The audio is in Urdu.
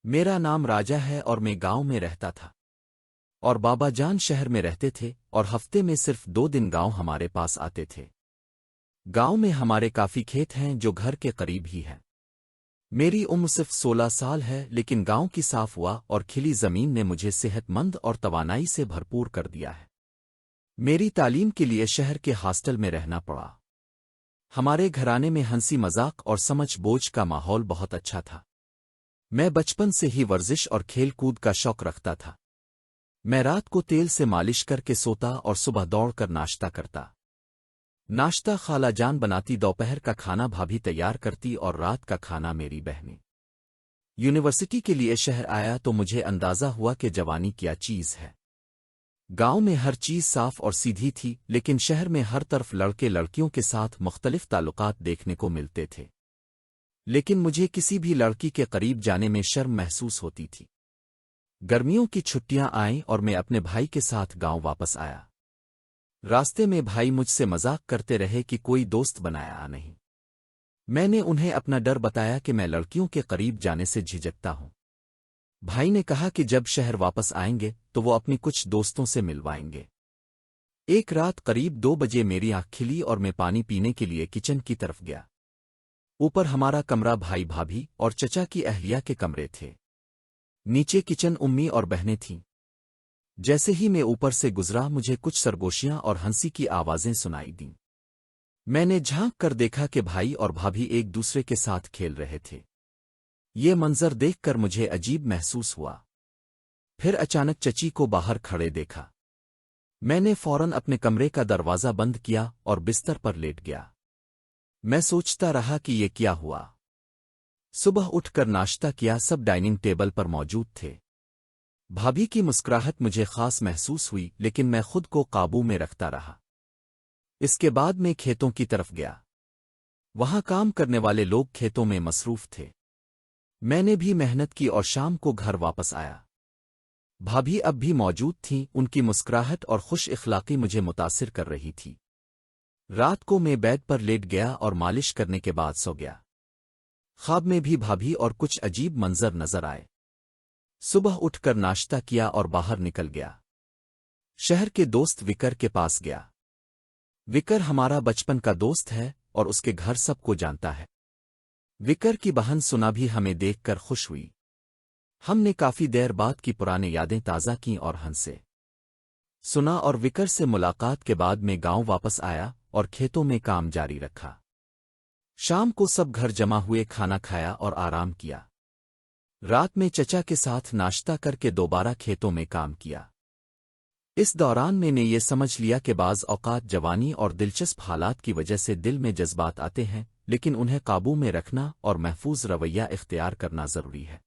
میرا نام راجہ ہے اور میں گاؤں میں رہتا تھا اور بابا جان شہر میں رہتے تھے اور ہفتے میں صرف 2 دن گاؤں ہمارے پاس آتے تھے۔ گاؤں میں ہمارے کافی کھیت ہیں جو گھر کے قریب ہی ہیں۔ میری عمر صرف 16 سال ہے، لیکن گاؤں کی صاف ہوا اور کھلی زمین نے مجھے صحت مند اور توانائی سے بھرپور کر دیا ہے۔ میری تعلیم کے لیے شہر کے ہاسٹل میں رہنا پڑا۔ ہمارے گھرانے میں ہنسی مذاق اور سمجھ بوجھ کا ماحول بہت اچھا تھا۔ میں بچپن سے ہی ورزش اور کھیل کود کا شوق رکھتا تھا۔ میں رات کو تیل سے مالش کر کے سوتا اور صبح دوڑ کر ناشتہ کرتا۔ ناشتہ خالہ جان بناتی، دوپہر کا کھانا بھابھی تیار کرتی اور رات کا کھانا میری بہنیں۔ یونیورسٹی کے لیے شہر آیا تو مجھے اندازہ ہوا کہ جوانی کیا چیز ہے۔ گاؤں میں ہر چیز صاف اور سیدھی تھی، لیکن شہر میں ہر طرف لڑکے لڑکیوں کے ساتھ مختلف تعلقات دیکھنے کو ملتے تھے۔ لیکن مجھے کسی بھی لڑکی کے قریب جانے میں شرم محسوس ہوتی تھی۔ گرمیوں کی چھٹیاں آئیں اور میں اپنے بھائی کے ساتھ گاؤں واپس آیا۔ راستے میں بھائی مجھ سے مذاق کرتے رہے کہ کوئی دوست بنایا نہیں۔ میں نے انہیں اپنا ڈر بتایا کہ میں لڑکیوں کے قریب جانے سے جھجکتا ہوں۔ بھائی نے کہا کہ جب شہر واپس آئیں گے تو وہ اپنی کچھ دوستوں سے ملوائیں گے۔ ایک رات قریب 2 بجے میری آنکھ کھلی اور میں پانی پینے کے لیے کچن کی طرف گیا۔ اوپر ہمارا کمرہ بھائی بھابھی اور چچا کی اہلیہ کے کمرے تھے۔ نیچے کچن امی اور بہنیں تھیں۔ جیسے ہی میں اوپر سے گزرا مجھے کچھ سرگوشیاں اور ہنسی کی آوازیں سنائی دیں۔ میں نے جھانک کر دیکھا کہ بھائی اور بھابھی ایک دوسرے کے ساتھ کھیل رہے تھے۔ یہ منظر دیکھ کر مجھے عجیب محسوس ہوا۔ پھر اچانک چچی کو باہر کھڑے دیکھا۔ میں نے فوراً اپنے کمرے کا دروازہ بند کیا اور بستر پر لیٹ گیا۔ میں سوچتا رہا کہ یہ کیا ہوا۔ صبح اٹھ کر ناشتہ کیا، سب ڈائننگ ٹیبل پر موجود تھے۔ بھابھی کی مسکراہٹ مجھے خاص محسوس ہوئی، لیکن میں خود کو قابو میں رکھتا رہا۔ اس کے بعد میں کھیتوں کی طرف گیا۔ وہاں کام کرنے والے لوگ کھیتوں میں مصروف تھے۔ میں نے بھی محنت کی اور شام کو گھر واپس آیا۔ بھابھی اب بھی موجود تھیں، ان کی مسکراہٹ اور خوش اخلاقی مجھے متاثر کر رہی تھی۔ رات کو میں بیڈ پر لیٹ گیا اور مالش کرنے کے بعد سو گیا۔ خواب میں بھی بھابھی اور کچھ عجیب منظر نظر آئے۔ صبح اٹھ کر ناشتہ کیا اور باہر نکل گیا۔ شہر کے دوست وکر کے پاس گیا۔ وکر ہمارا بچپن کا دوست ہے اور اس کے گھر سب کو جانتا ہے۔ وکر کی بہن سنا بھی ہمیں دیکھ کر خوش ہوئی۔ ہم نے کافی دیر بعد کی پرانی یادیں تازہ کیں اور ہنسے۔ سنا اور وکر سے ملاقات کے بعد میں گاؤں واپس آیا اور کھیتوں میں کام جاری رکھا۔ شام کو سب گھر جمع ہوئے، کھانا کھایا اور آرام کیا۔ رات میں چچا کے ساتھ ناشتہ کر کے دوبارہ کھیتوں میں کام کیا۔ اس دوران میں نے یہ سمجھ لیا کہ بعض اوقات جوانی اور دلچسپ حالات کی وجہ سے دل میں جذبات آتے ہیں، لیکن انہیں قابو میں رکھنا اور محفوظ رویہ اختیار کرنا ضروری ہے۔